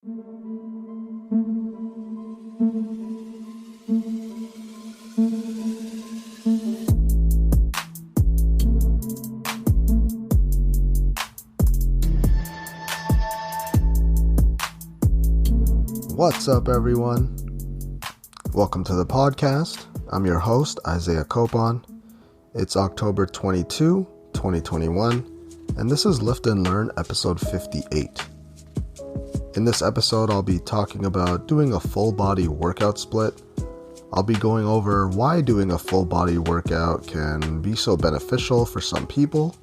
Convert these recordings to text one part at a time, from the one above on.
What's up, everyone? Welcome to the podcast. I'm your host, Isaiah Copon. It's October 22, 2021, and this is Lift and Learn episode 58. In this episode, I'll be talking about doing a full body workout split. I'll be going over why doing a full body workout can be so beneficial for some people.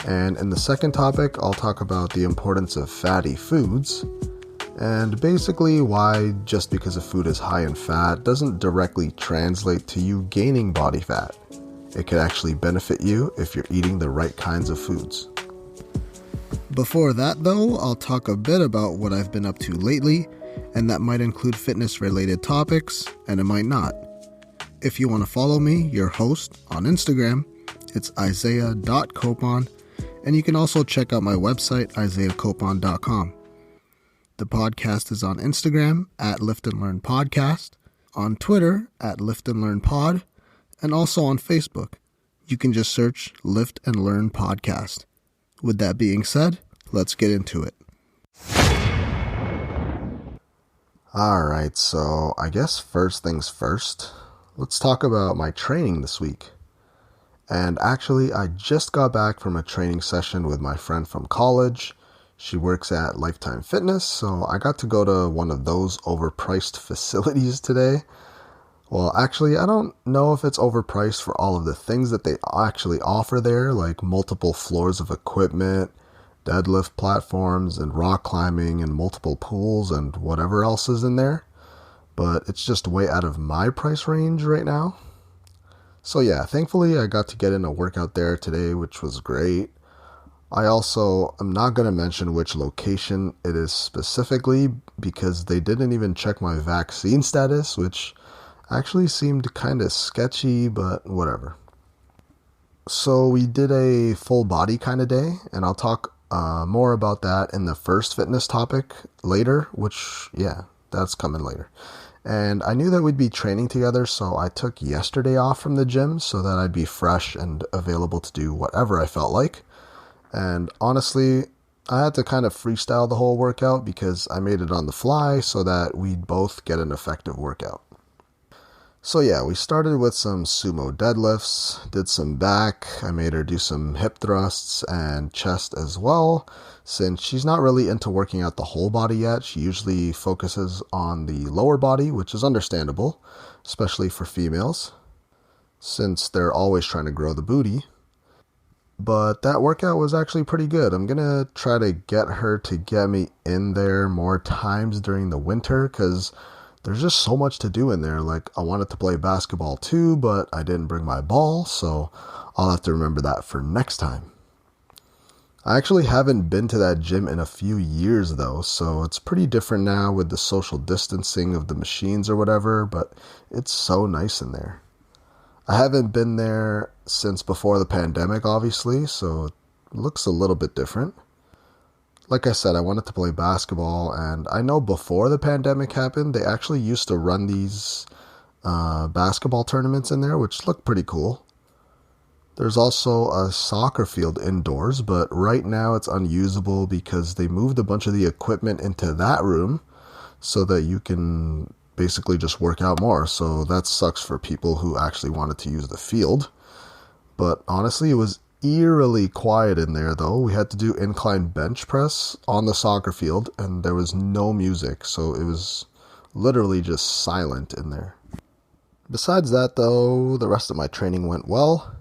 And in the second topic, I'll talk about the importance of fatty foods, and basically why just because a food is high in fat doesn't directly translate to you gaining body fat. It could actually benefit you if you're eating the right kinds of foods. Before that though, I'll talk a bit about what I've been up to lately, and that might include fitness related topics, and it might not. If you want to follow me, your host, on Instagram, it's isaiah.copon, and you can also check out my website, isaiahcopon.com. The podcast is on Instagram at Lift and Learn Podcast, on Twitter at Lift and Learn Pod, and also on Facebook. You can just search Lift and Learn Podcast. With that being said, let's get into it. Alright, so I guess first things first, let's talk about my training this week. And actually, I just got back from a training session with my friend from college. She works at Lifetime Fitness, so I got to go to one of those overpriced facilities today. Well, actually, I don't know if it's overpriced for all of the things that they actually offer there, like multiple floors of equipment, deadlift platforms, and rock climbing, and multiple pools, and whatever else is in there. But it's just way out of my price range right now. So yeah, thankfully I got to get in a workout there today, which was great. I also am not going to mention which location it is specifically because they didn't even check my vaccine status, which actually seemed kind of sketchy, but whatever. So we did a full body kind of day, and I'll talk more about that in the first fitness topic later, which, yeah, that's coming later. And I knew that we'd be training together, so I took yesterday off from the gym so that I'd be fresh and available to do whatever I felt like. And honestly, I had to kind of freestyle the whole workout because I made it on the fly so that we'd both get an effective workout. So yeah, we started with some sumo deadlifts, did some back, I made her do some hip thrusts and chest as well. Since she's not really into working out the whole body yet, she usually focuses on the lower body, which is understandable, especially for females, since they're always trying to grow the booty. But that workout was actually pretty good. I'm going to try to get her to get me in there more times during the winter because there's just so much to do in there. Like, I wanted to play basketball too, but I didn't bring my ball, so I'll have to remember that for next time. I actually haven't been to that gym in a few years though, so it's pretty different now with the social distancing of the machines or whatever, but it's so nice in there. I haven't been there since before the pandemic, obviously, so it looks a little bit different. Like I said, I wanted to play basketball, and I know before the pandemic happened, they actually used to run these basketball tournaments in there, which look pretty cool. There's also a soccer field indoors, but right now it's unusable because they moved a bunch of the equipment into that room so that you can basically just work out more. So that sucks for people who actually wanted to use the field. But honestly, it was eerily quiet in there though. We had to do incline bench press on the soccer field and there was no music. So it was literally just silent in there. Besides that though, the rest of my training went well.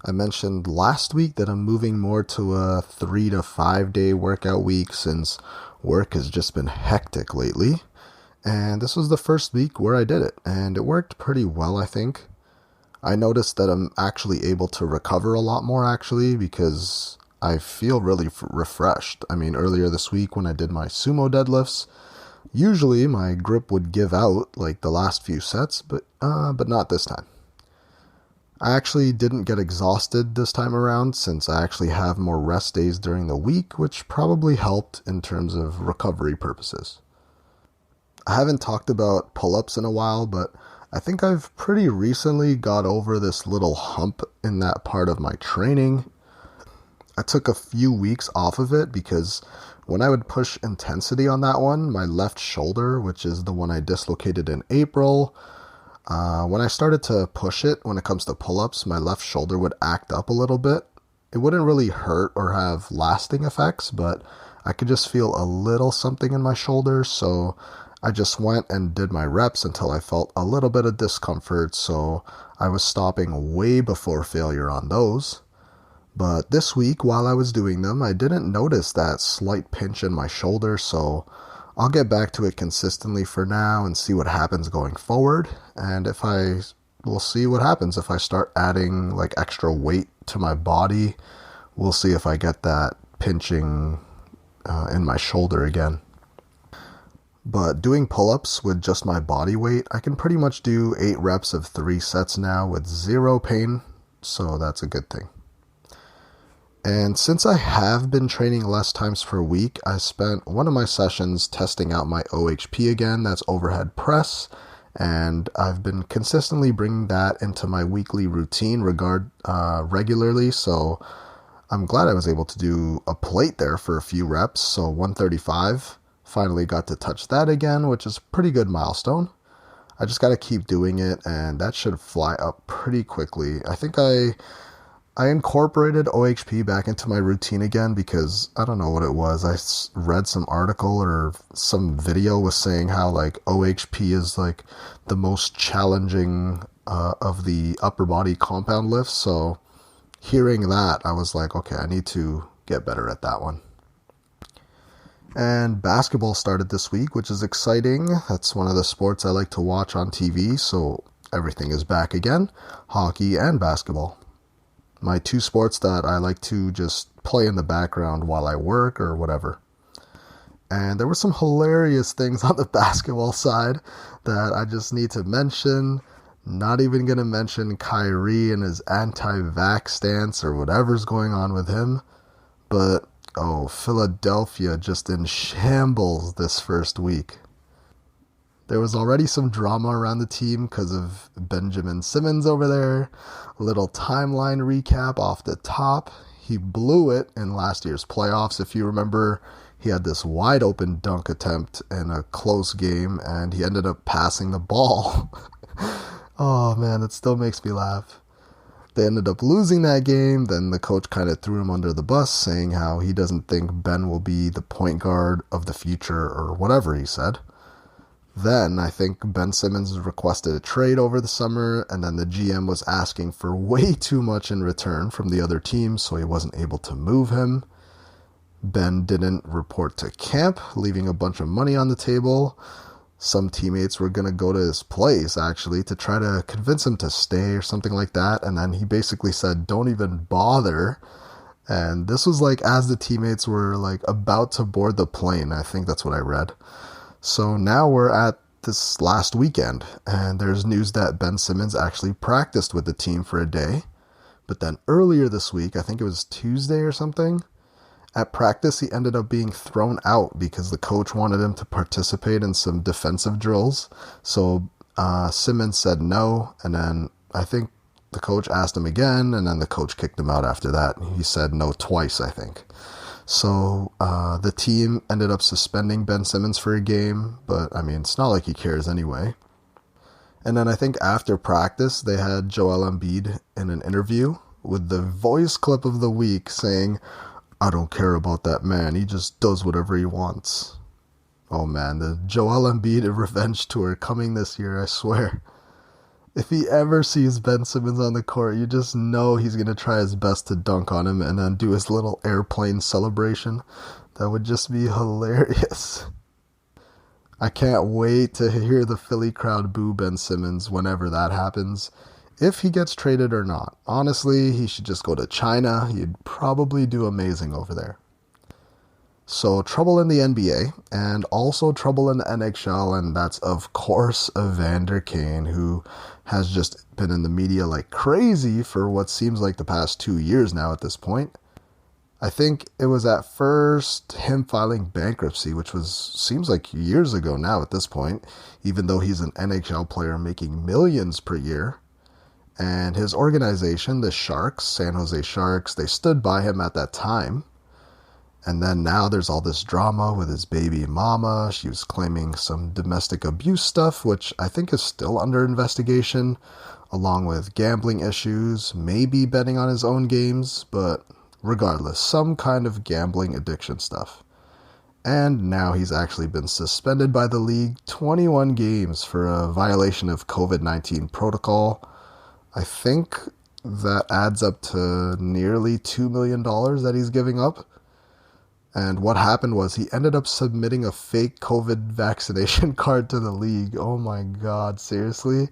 I mentioned last week that I'm moving more to a 3 to 5 day workout week since work has just been hectic lately. And this was the first week where I did it, and it worked pretty well, I think. I noticed that I'm actually able to recover a lot more, actually, because I feel really refreshed. I mean, earlier this week when I did my sumo deadlifts, usually my grip would give out, like the last few sets, but not this time. I actually didn't get exhausted this time around since I actually have more rest days during the week, which probably helped in terms of recovery purposes. I haven't talked about pull-ups in a while, but I think I've pretty recently got over this little hump in that part of my training. I took a few weeks off of it because when I would push intensity on that one, my left shoulder, which is the one I dislocated in April, when I started to push it, when it comes to pull-ups, my left shoulder would act up a little bit. It wouldn't really hurt or have lasting effects, but I could just feel a little something in my shoulder, so I just went and did my reps until I felt a little bit of discomfort, so I was stopping way before failure on those. But this week, while I was doing them, I didn't notice that slight pinch in my shoulder, so I'll get back to it consistently for now and see what happens going forward. And we'll see what happens if I start adding like extra weight to my body. We'll see if I get that pinching in my shoulder again. But doing pull-ups with just my body weight, I can pretty much do 8 reps of 3 sets now with zero pain, so that's a good thing. And since I have been training less times per week, I spent one of my sessions testing out my OHP again, that's overhead press, and I've been consistently bringing that into my weekly routine regularly, so I'm glad I was able to do a plate there for a few reps, so 135. Finally got to touch that again, which is a pretty good milestone. I just got to keep doing it, and that should fly up pretty quickly. I think I incorporated OHP back into my routine again because I don't know what it was. I read some article or some video was saying how like OHP is like the most challenging of the upper body compound lifts. So hearing that, I was like, okay, I need to get better at that one. And basketball started this week, which is exciting. That's one of the sports I like to watch on TV, so everything is back again, hockey and basketball. My 2 sports that I like to just play in the background while I work or whatever. And there were some hilarious things on the basketball side that I just need to mention. Not even going to mention Kyrie and his anti-vax stance or whatever's going on with him, but Philadelphia just in shambles this first week. There was already some drama around the team because of Benjamin Simmons over there. A little timeline recap off the top. He blew it in last year's playoffs. If you remember, he had this wide open dunk attempt in a close game and he ended up passing the ball. Oh man, it still makes me laugh. They ended up losing that game. Then the coach kind of threw him under the bus, saying how he doesn't think Ben will be the point guard of the future or whatever he said. Then I think Ben Simmons requested a trade over the summer, and then the GM was asking for way too much in return from the other team, so he wasn't able to move him. Ben didn't report to camp, leaving a bunch of money on the table. Some teammates were going to go to his place, actually, to try to convince him to stay or something like that. And then he basically said, don't even bother. And this was like as the teammates were like about to board the plane. I think that's what I read. So now we're at this last weekend. And there's news that Ben Simmons actually practiced with the team for a day. But then earlier this week, I think it was Tuesday or something, at practice, he ended up being thrown out because the coach wanted him to participate in some defensive drills. So Simmons said no, and then I think the coach asked him again, and then the coach kicked him out after that. He said no twice, I think. So the team ended up suspending Ben Simmons for a game, but I mean, it's not like he cares anyway. And then I think after practice, they had Joel Embiid in an interview with the voice clip of the week saying, I don't care about that man. He just does whatever he wants. Oh man, the Joel Embiid revenge tour coming this year, I swear. If he ever sees Ben Simmons on the court, you just know he's going to try his best to dunk on him and then do his little airplane celebration. That would just be hilarious. I can't wait to hear the Philly crowd boo Ben Simmons whenever that happens. If he gets traded or not. Honestly, he should just go to China. He'd probably do amazing over there. So trouble in the NBA and also trouble in the NHL, and that's of course Evander Kane, who has just been in the media like crazy for what seems like the past 2 years now at this point. I think it was at first him filing bankruptcy, which seems like years ago now at this point, even though he's an NHL player making millions per year. And his organization, the Sharks, San Jose Sharks, they stood by him at that time. And then now there's all this drama with his baby mama. She was claiming some domestic abuse stuff, which I think is still under investigation, along with gambling issues, maybe betting on his own games, but regardless, some kind of gambling addiction stuff. And now he's actually been suspended by the league 21 games for a violation of COVID-19 protocol. I think that adds up to nearly $2 million that he's giving up. And what happened was he ended up submitting a fake COVID vaccination card to the league. Oh my God, seriously?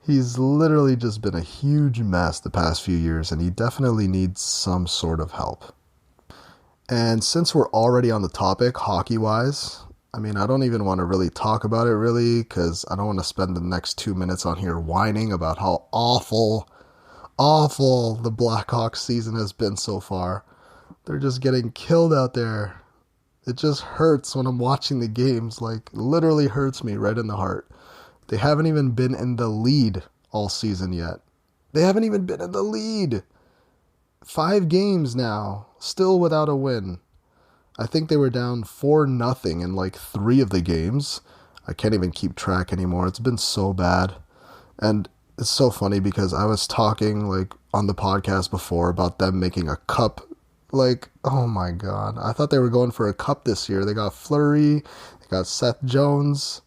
He's literally just been a huge mess the past few years, and he definitely needs some sort of help. And since we're already on the topic, hockey-wise, I don't even want to really talk about it really, because I don't want to spend the next 2 minutes on here whining about how awful the Blackhawks season has been so far. They're just getting killed out there. It just hurts when I'm watching the games, like literally hurts me right in the heart. They haven't even been in the lead all season yet. They haven't even been in the lead. 5 games now, still without a win. I think they were down 4-0 in like 3 of the games. I can't even keep track anymore. It's been so bad. And it's so funny because I was talking like on the podcast before about them making a cup. Like, oh my God. I thought they were going for a cup this year. They got Fleury, they got Seth Jones,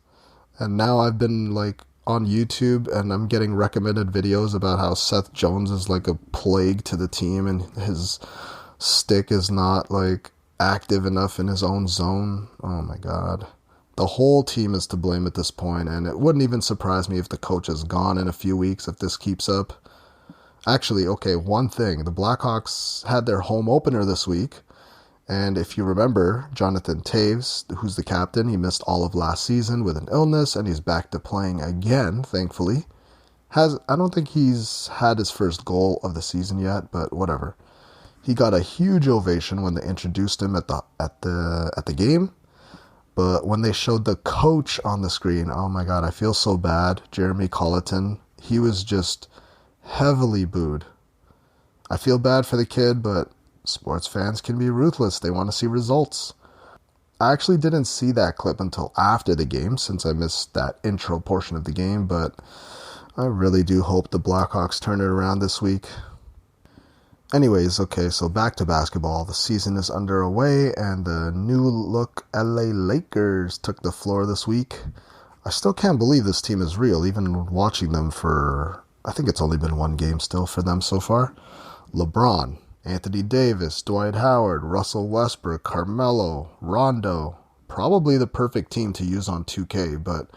and now I've been like on YouTube and I'm getting recommended videos about how Seth Jones is like a plague to the team and his stick is not like active enough in his own zone. Oh my God. The whole team is to blame at this point, and it wouldn't even surprise me if the coach is gone in a few weeks if this keeps up. Actually, okay, one thing. The Blackhawks had their home opener this week, and if you remember, Jonathan Toews, who's the captain, he missed all of last season with an illness, and he's back to playing again, thankfully. I don't think he's had his first goal of the season yet, but whatever. He got a huge ovation when they introduced him at the game, but when they showed the coach on the screen, oh my God, I feel so bad. Jeremy Colleton, he was just heavily booed. I feel bad for the kid, but sports fans can be ruthless. They want to see results. I actually didn't see that clip until after the game since I missed that intro portion of the game, but I really do hope the Blackhawks turn it around this week. Anyways, okay, so back to basketball. The season is underway and the new look LA Lakers took the floor this week. I still can't believe this team is real, even watching them for I think it's only been 1 game still for them so far. LeBron, Anthony Davis, Dwight Howard, Russell Westbrook, Carmelo, Rondo. Probably the perfect team to use on 2K, but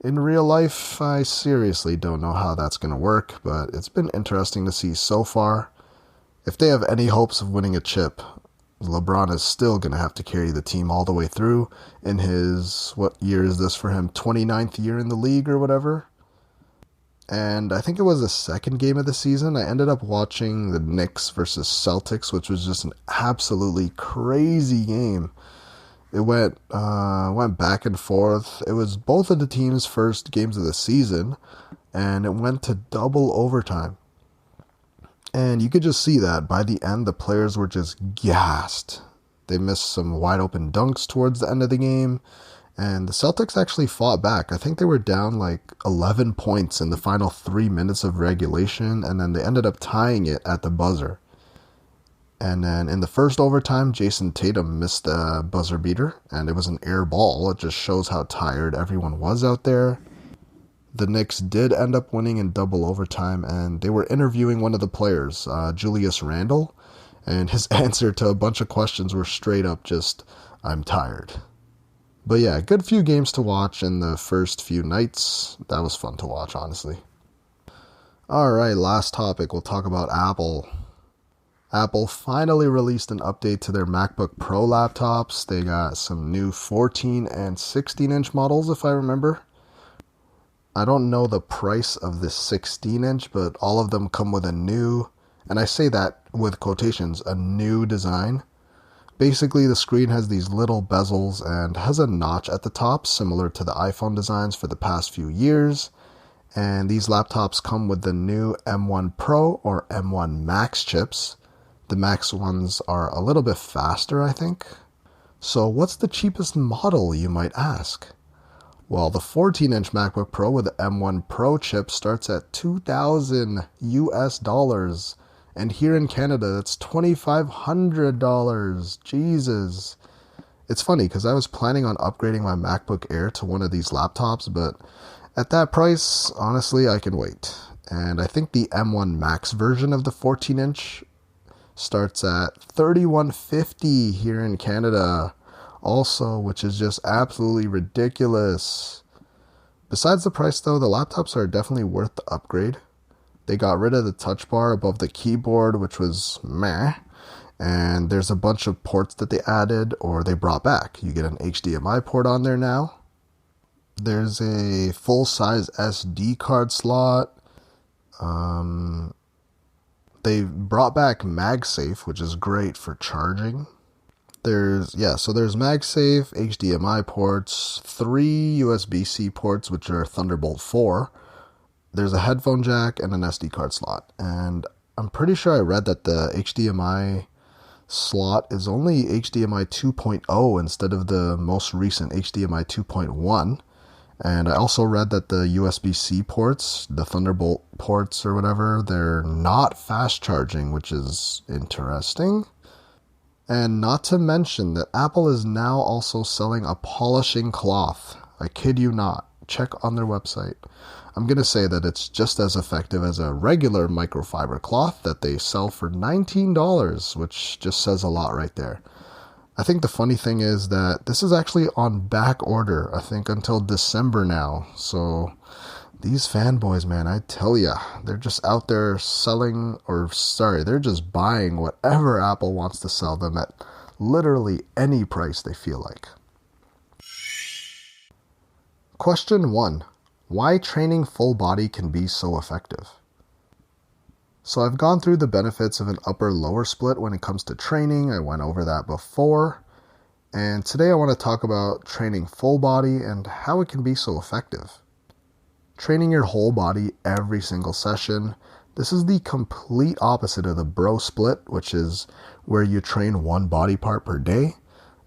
in real life, I seriously don't know how that's going to work, but it's been interesting to see so far. If they have any hopes of winning a chip, LeBron is still going to have to carry the team all the way through in his, what year is this for him, 29th year in the league or whatever? And I think it was the second game of the season. I ended up watching the Knicks versus Celtics, which was just an absolutely crazy game. It went back and forth. It was both of the teams' first games of the season, and it went to double overtime. And you could just see that by the end, the players were just gassed. They missed some wide open dunks towards the end of the game. And the Celtics actually fought back. I think they were down like 11 points in the final 3 minutes of regulation, and then they ended up tying it at the buzzer. And then in the first overtime, Jason Tatum missed a buzzer beater, and it was an air ball. It just shows how tired everyone was out there. The Knicks did end up winning in double overtime, and they were interviewing one of the players, Julius Randle, and his answer to a bunch of questions were straight up just, "I'm tired." But yeah, good few games to watch in the first few nights. That was fun to watch, honestly. Alright, last topic. We'll talk about Apple. Apple finally released an update to their MacBook Pro laptops. They got some new 14 and 16-inch models, if I remember. I don't know the price of this 16-inch, but all of them come with a new, and I say that with quotations, a new design. Basically, the screen has these little bezels and has a notch at the top, similar to the iPhone designs for the past few years. And these laptops come with the new M1 Pro or M1 Max chips. The Max ones are a little bit faster, I think. So what's the cheapest model, you might ask? Well, the 14-inch MacBook Pro with the M1 Pro chip starts at $2,000 US. And here in Canada, it's $2,500. Jesus. It's funny because I was planning on upgrading my MacBook Air to one of these laptops, but at that price, honestly, I can wait. And I think the M1 Max version of the 14-inch starts at $3,150 here in Canada also, which is just absolutely ridiculous. Besides the price though, the laptops are definitely worth the upgrade. They got rid of the touch bar above the keyboard, which was meh, and there's a bunch of ports that they added or they brought back. You get an HDMI port on there now. There's a full-size SD card slot. They brought back MagSafe, which is great for charging. There's MagSafe, HDMI ports, 3 USB-C ports, which are Thunderbolt 4. There's a headphone jack and an SD card slot. And I'm pretty sure I read that the HDMI slot is only HDMI 2.0 instead of the most recent HDMI 2.1. And I also read that the USB-C ports, the Thunderbolt ports or whatever, they're not fast charging, which is interesting. And not to mention that Apple is now also selling a polishing cloth. I kid you not. Check on their website. I'm going to say that it's just as effective as a regular microfiber cloth that they sell for $19, which just says a lot right there. I think the funny thing is that this is actually on back order, I think until December now. So these fanboys, man, I tell ya, they're just out there they're just buying whatever Apple wants to sell them at literally any price they feel like. Question 1. Why training full body can be so effective? So I've gone through the benefits of an upper-lower split when it comes to training. I went over that before. And today I want to talk about training full body and how it can be so effective. Training your whole body every single session. This is the complete opposite of the bro split, which is where you train one body part per day.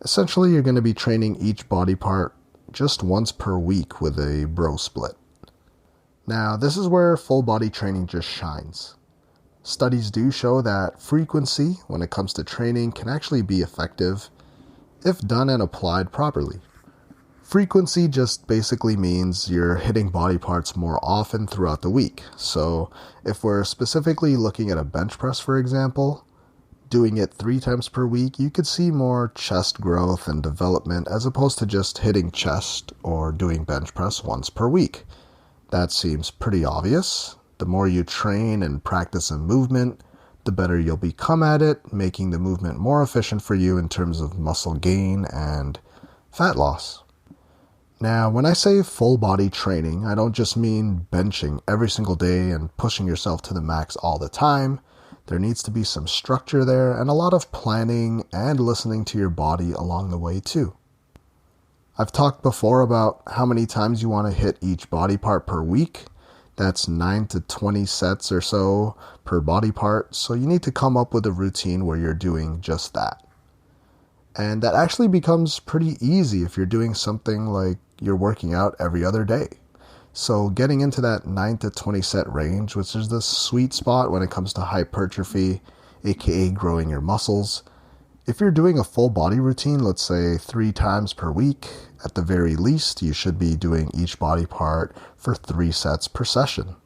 Essentially, you're going to be training each body part just once per week with a bro split. Now, this is where full body training just shines. Studies do show that frequency when it comes to training can actually be effective if done and applied properly. Frequency just basically means you're hitting body parts more often throughout the week. So if we're specifically looking at a bench press, for example, doing it 3 times per week, you could see more chest growth and development as opposed to just hitting chest or doing bench press once per week. That seems pretty obvious. The more you train and practice a movement, the better you'll become at it, making the movement more efficient for you in terms of muscle gain and fat loss. Now, when I say full body training, I don't just mean benching every single day and pushing yourself to the max all the time. There needs to be some structure there and a lot of planning and listening to your body along the way too. I've talked before about how many times you want to hit each body part per week. That's 9 to 20 sets or so per body part, so you need to come up with a routine where you're doing just that. And that actually becomes pretty easy if you're doing something like you're working out every other day. So getting into that 9 to 20 set range, which is the sweet spot when it comes to hypertrophy, aka growing your muscles. If you're doing a full body routine, let's say 3 times per week, at the very least, you should be doing each body part for 3 sets per session.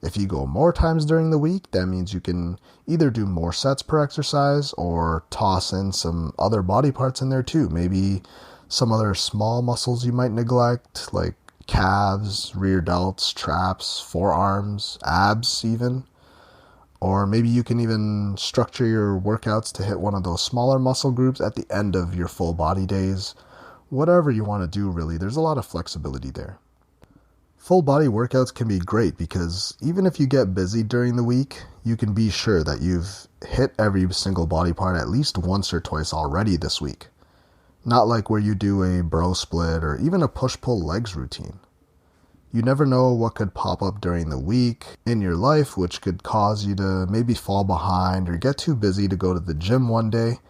If you go more times during the week, that means you can either do more sets per exercise or toss in some other body parts in there too. Maybe some other small muscles you might neglect, like calves, rear delts, traps, forearms, abs even. Or maybe you can even structure your workouts to hit one of those smaller muscle groups at the end of your full body days. Whatever you want to do, really, there's a lot of flexibility there. Full body workouts can be great because even if you get busy during the week, you can be sure that you've hit every single body part at least once or twice already this week. Not like where you do a bro split or even a push-pull legs routine. You never know what could pop up during the week in your life, which could cause you to maybe fall behind or get too busy to go to the gym one day.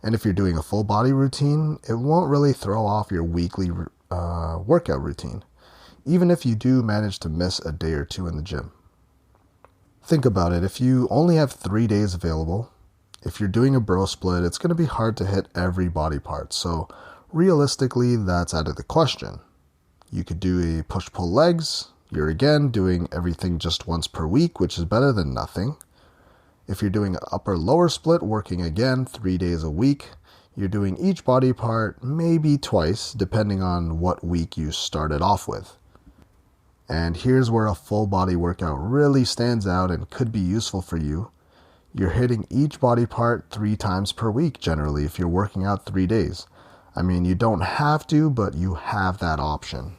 And if you're doing a full body routine, it won't really throw off your weekly workout routine, even if you do manage to miss a day or two in the gym. Think about it. If you only have 3 days available, if you're doing a bro split, it's going to be hard to hit every body part. So realistically, that's out of the question. You could do a push-pull legs. You're again doing everything just once per week, which is better than nothing. If you're doing an upper-lower split, working again 3 days a week, you're doing each body part maybe twice, depending on what week you started off with. And here's where a full body workout really stands out and could be useful for you. You're hitting each body part 3 times per week generally if you're working out 3 days. I mean, you don't have to, but you have that option.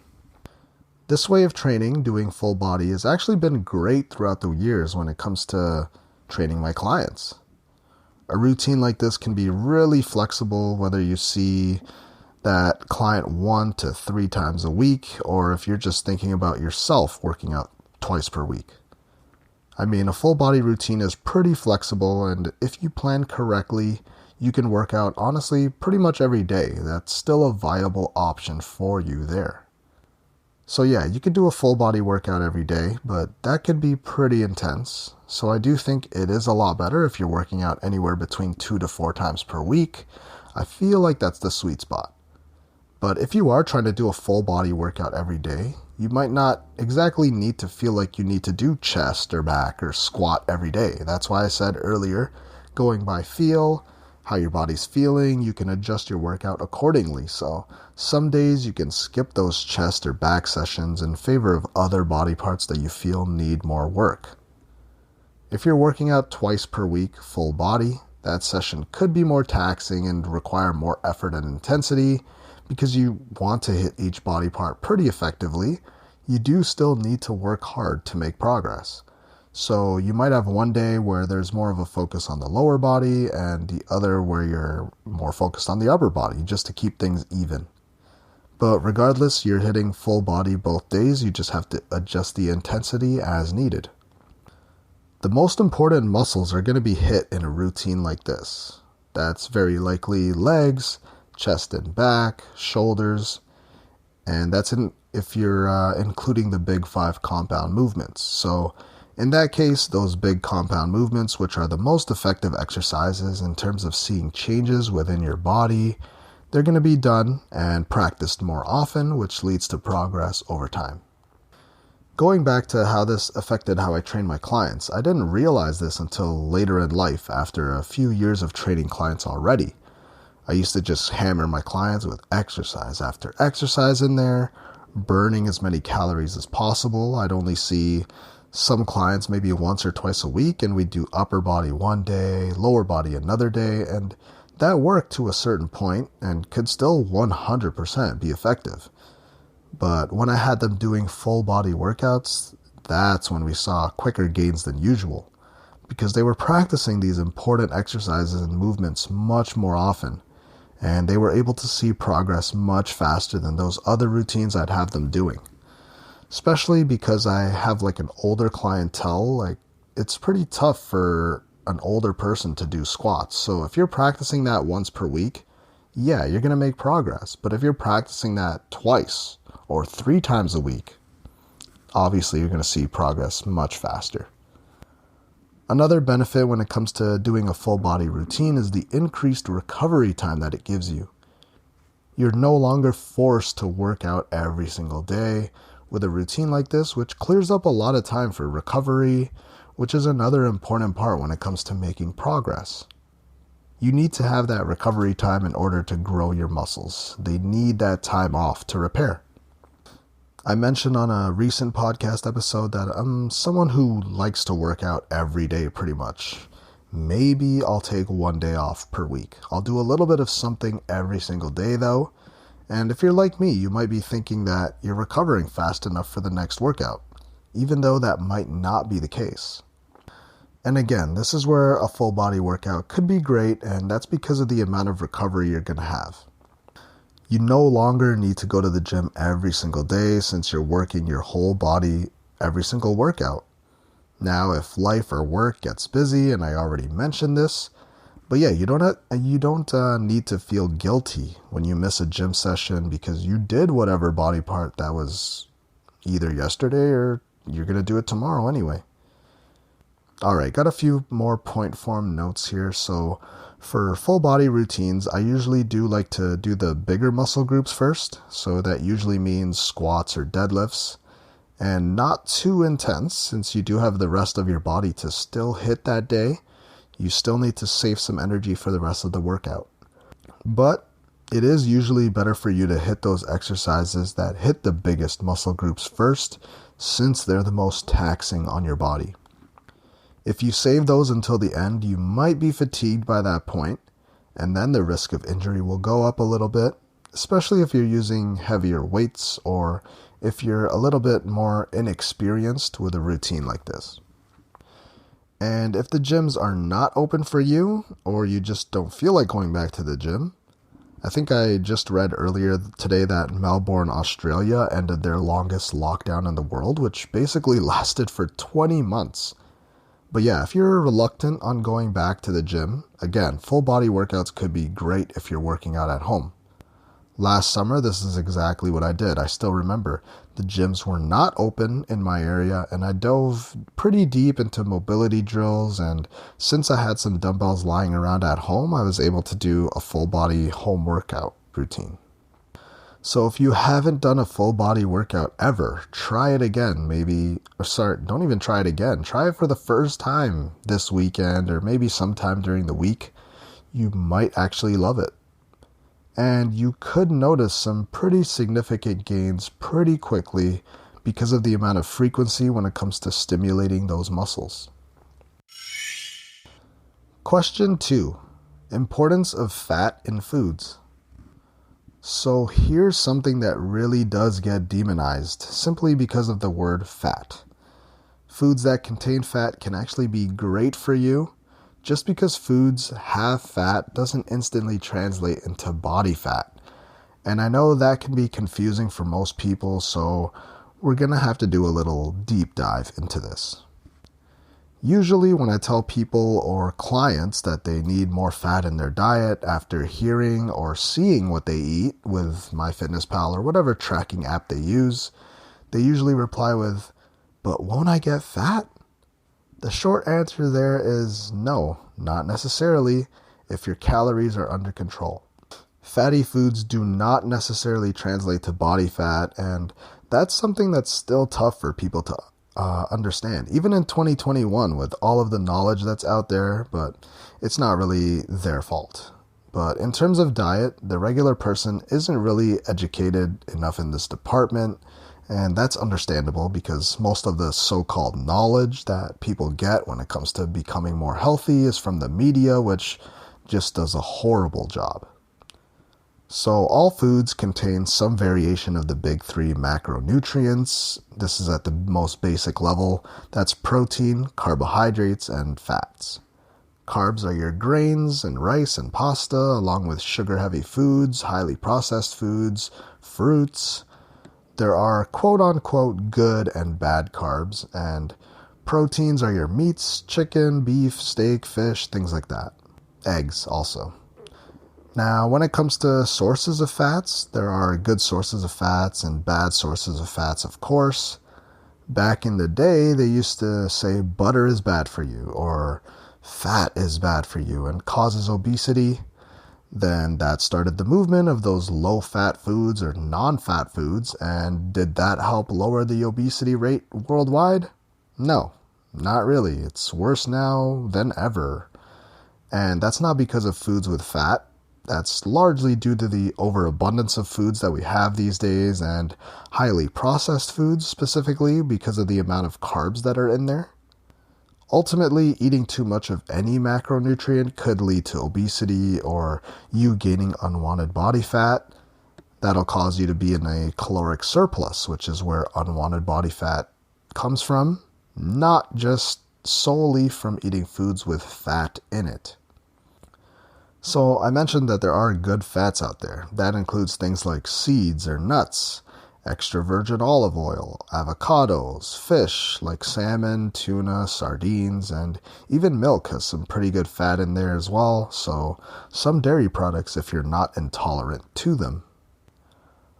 This way of training, doing full body, has actually been great throughout the years when it comes to training my clients. A routine like this can be really flexible, whether you see that client 1 to 3 times a week, or if you're just thinking about yourself working out twice per week. I mean, a full body routine is pretty flexible, and if you plan correctly, you can work out honestly pretty much every day. That's still a viable option for you there. So yeah, you could do a full body workout every day, but that could be pretty intense. So I do think it is a lot better if you're working out anywhere between 2 to 4 times per week. I feel like that's the sweet spot. But if you are trying to do a full body workout every day, you might not exactly need to feel like you need to do chest or back or squat every day. That's why I said earlier, going by feel, how your body's feeling, you can adjust your workout accordingly. So some days you can skip those chest or back sessions in favor of other body parts that you feel need more work. If you're working out twice per week, full body, that session could be more taxing and require more effort and intensity. Because you want to hit each body part pretty effectively, you do still need to work hard to make progress. So you might have one day where there's more of a focus on the lower body and the other where you're more focused on the upper body, just to keep things even. But regardless, you're hitting full body both days, you just have to adjust the intensity as needed. The most important muscles are going to be hit in a routine like this. That's very likely legs, chest and back, shoulders, and that's if you're including the big 5 compound movements. So in that case, those big compound movements, which are the most effective exercises in terms of seeing changes within your body, they're going to be done and practiced more often, which leads to progress over time. Going back to how this affected how I train my clients, I didn't realize this until later in life after a few years of training clients already. I used to just hammer my clients with exercise after exercise in there, burning as many calories as possible. I'd only see some clients maybe once or twice a week, and we'd do upper body one day, lower body another day, and that worked to a certain point and could still 100% be effective. But when I had them doing full body workouts, that's when we saw quicker gains than usual, because they were practicing these important exercises and movements much more often. And they were able to see progress much faster than those other routines I'd have them doing. Especially because I have like an older clientele, like it's pretty tough for an older person to do squats. So if you're practicing that once per week, yeah, you're going to make progress. But if you're practicing that twice or 3 times a week, obviously you're going to see progress much faster. Another benefit when it comes to doing a full body routine is the increased recovery time that it gives you. You're no longer forced to work out every single day with a routine like this, which clears up a lot of time for recovery, which is another important part when it comes to making progress. You need to have that recovery time in order to grow your muscles. They need that time off to repair. I mentioned on a recent podcast episode that I'm someone who likes to work out every day pretty much. Maybe I'll take one day off per week. I'll do a little bit of something every single day though. And if you're like me, you might be thinking that you're recovering fast enough for the next workout, even though that might not be the case. And again, this is where a full body workout could be great, and that's because of the amount of recovery you're going to have. You no longer need to go to the gym every single day since you're working your whole body every single workout. Now, if life or work gets busy, and I already mentioned this, but yeah, you don't need to feel guilty when you miss a gym session because you did whatever body part that was either yesterday or you're going to do it tomorrow anyway. Alright, got a few more point form notes here. So for full body routines, I usually do like to do the bigger muscle groups first. So that usually means squats or deadlifts. And not too intense since you do have the rest of your body to still hit that day. You still need to save some energy for the rest of the workout. But it is usually better for you to hit those exercises that hit the biggest muscle groups first since they're the most taxing on your body. If you save those until the end, you might be fatigued by that point, and then the risk of injury will go up a little bit, especially if you're using heavier weights or if you're a little bit more inexperienced with a routine like this. And if the gyms are not open for you, or you just don't feel like going back to the gym, I think I just read earlier today that Melbourne, Australia ended their longest lockdown in the world, which basically lasted for 20 months. But yeah, if you're reluctant on going back to the gym, again, full body workouts could be great if you're working out at home. Last summer, this is exactly what I did. I still remember the gyms were not open in my area, and I dove pretty deep into mobility drills, and since I had some dumbbells lying around at home, I was able to do a full body home workout routine. So if you haven't done a full body workout ever, try it again. Don't even try it again. Try it for the first time this weekend or maybe sometime during the week. You might actually love it. And you could notice some pretty significant gains pretty quickly because of the amount of frequency when it comes to stimulating those muscles. Question 2. Importance of fat in foods. So here's something that really does get demonized simply because of the word fat. Foods that contain fat can actually be great for you. Just because foods have fat doesn't instantly translate into body fat. And I know that can be confusing for most people, so we're going to have to do a little deep dive into this. Usually when I tell people or clients that they need more fat in their diet after hearing or seeing what they eat with MyFitnessPal or whatever tracking app they use, they usually reply with, "But won't I get fat?" The short answer there is no, not necessarily if your calories are under control. Fatty foods do not necessarily translate to body fat, and that's something that's still tough for people to understand, even in 2021 with all of the knowledge that's out there, but it's not really their fault. But in terms of diet, the regular person isn't really educated enough in this department, and that's understandable because most of the so-called knowledge that people get when it comes to becoming more healthy is from the media, which just does a horrible job. So all foods contain some variation of the big three macronutrients. This is at the most basic level. That's protein, carbohydrates, and fats. Carbs are your grains and rice and pasta, along with sugar-heavy foods, highly processed foods, fruits. There are quote-unquote good and bad carbs, and proteins are your meats, chicken, beef, steak, fish, things like that. Eggs also. Now, when it comes to sources of fats, there are good sources of fats and bad sources of fats, of course. Back in the day, they used to say butter is bad for you or fat is bad for you and causes obesity. Then that started the movement of those low-fat foods or non-fat foods, and did that help lower the obesity rate worldwide? No, not really. It's worse now than ever. And that's not because of foods with fat. That's largely due to the overabundance of foods that we have these days and highly processed foods specifically because of the amount of carbs that are in there. Ultimately, eating too much of any macronutrient could lead to obesity or you gaining unwanted body fat. That'll cause you to be in a caloric surplus, which is where unwanted body fat comes from, not just solely from eating foods with fat in it. So I mentioned that there are good fats out there. That includes things like seeds or nuts, extra virgin olive oil, avocados, fish like salmon, tuna, sardines, and even milk has some pretty good fat in there as well, so some dairy products if you're not intolerant to them.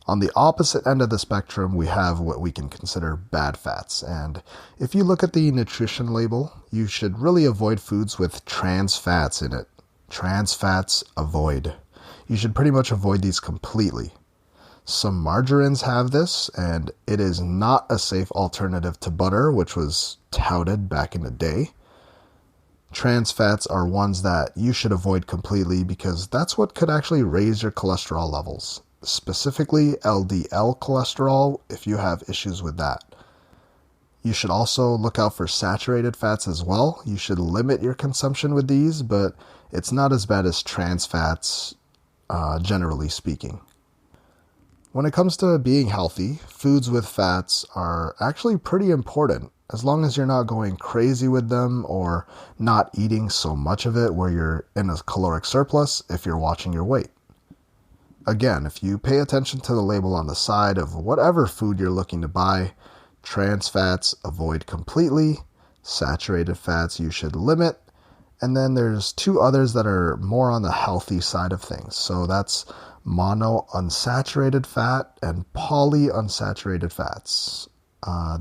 On the opposite end of the spectrum, we have what we can consider bad fats, and if you look at the nutrition label, you should really avoid foods with trans fats in it. Trans fats, avoid. You should pretty much avoid these completely. Some margarines have this, and it is not a safe alternative to butter, which was touted back in the day. Trans fats are ones that you should avoid completely because that's what could actually raise your cholesterol levels, specifically LDL cholesterol if you have issues with that. You should also look out for saturated fats as well. You should limit your consumption with these, but it's not as bad as trans fats, generally speaking. When it comes to being healthy, foods with fats are actually pretty important, as long as you're not going crazy with them or not eating so much of it where you're in a caloric surplus if you're watching your weight. Again, if you pay attention to the label on the side of whatever food you're looking to buy, trans fats, avoid completely. Saturated fats, you should limit. And then there's two others that are more on the healthy side of things. So that's monounsaturated fat and polyunsaturated fats.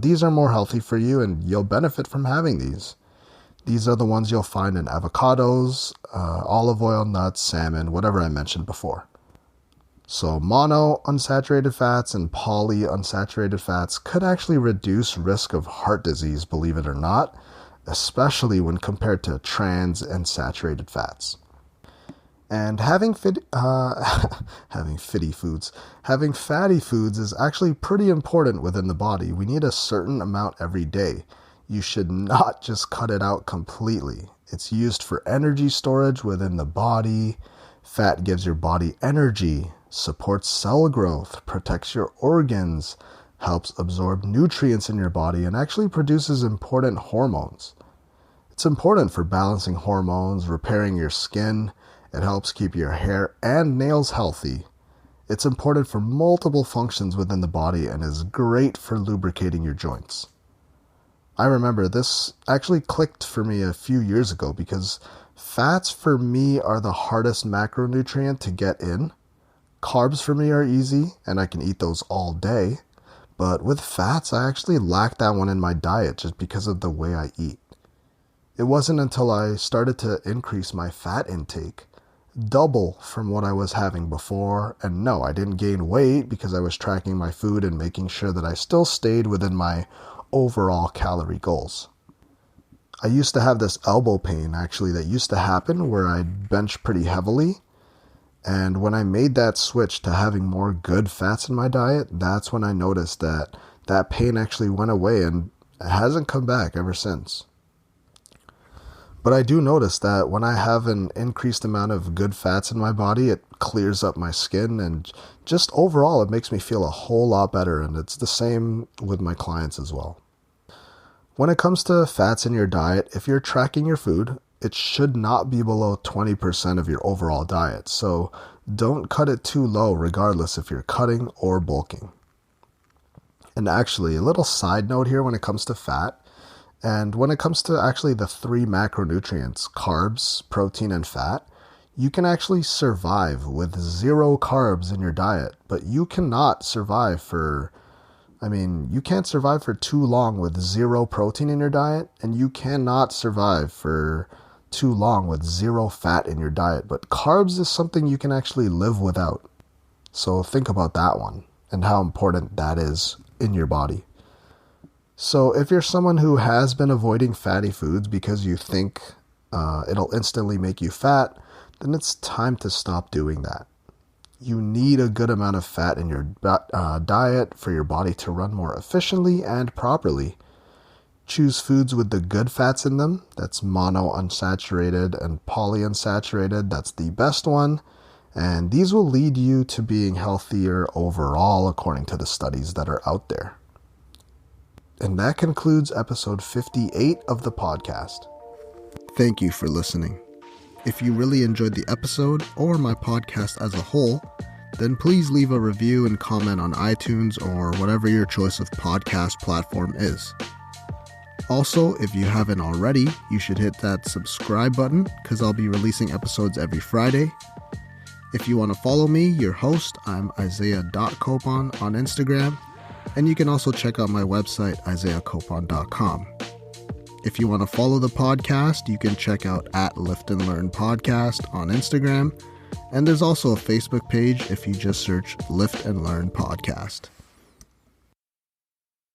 These are more healthy for you and you'll benefit from having these. These are the ones you'll find in avocados, olive oil, nuts, salmon, whatever I mentioned before. So monounsaturated fats and polyunsaturated fats could actually reduce risk of heart disease, believe it or not, especially when compared to trans and saturated fats. And having fatty foods is actually pretty important within the body. We need a certain amount every day. You should not just cut it out completely. It's used for energy storage within the body. Fat gives your body energy, supports cell growth, protects your organs, helps absorb nutrients in your body, and actually produces important hormones. It's important for balancing hormones, repairing your skin. It helps keep your hair and nails healthy. It's important for multiple functions within the body and is great for lubricating your joints. I remember this actually clicked for me a few years ago because fats for me are the hardest macronutrient to get in. Carbs for me are easy and I can eat those all day. But with fats, I actually lack that one in my diet just because of the way I eat. It wasn't until I started to increase my fat intake, double from what I was having before, and no, I didn't gain weight because I was tracking my food and making sure that I still stayed within my overall calorie goals. I used to have this elbow pain actually that used to happen where I'd bench pretty heavily, and when I made that switch to having more good fats in my diet, that's when I noticed that that pain actually went away and it hasn't come back ever since. But I do notice that when I have an increased amount of good fats in my body, it clears up my skin and just overall it makes me feel a whole lot better, and it's the same with my clients as well. When it comes to fats in your diet, if you're tracking your food, it should not be below 20% of your overall diet, so don't cut it too low regardless if you're cutting or bulking. And actually, a little side note here when it comes to fat, and when it comes to actually the three macronutrients, carbs, protein, and fat, you can actually survive with 0 carbs in your diet, but you cannot survive you can't survive for too long with 0 protein in your diet, and you cannot survive for too long with 0 fat in your diet. But carbs is something you can actually live without. So think about that one and how important that is in your body. So if you're someone who has been avoiding fatty foods because you think it'll instantly make you fat, then it's time to stop doing that. You need a good amount of fat in your diet for your body to run more efficiently and properly. Choose foods with the good fats in them. That's monounsaturated and polyunsaturated. That's the best one. And these will lead you to being healthier overall, according to the studies that are out there. And that concludes episode 58 of the podcast. Thank you for listening. If you really enjoyed the episode or my podcast as a whole, then please leave a review and comment on iTunes or whatever your choice of podcast platform is. Also, if you haven't already, you should hit that subscribe button because I'll be releasing episodes every Friday. If you want to follow me, your host, I'm Isaiah.Copon on Instagram, and you can also check out my website, isaiahcopon.com. If you want to follow the podcast, you can check out @Lift and Learn Podcast on Instagram, and there's also a Facebook page if you just search Lift and Learn Podcast.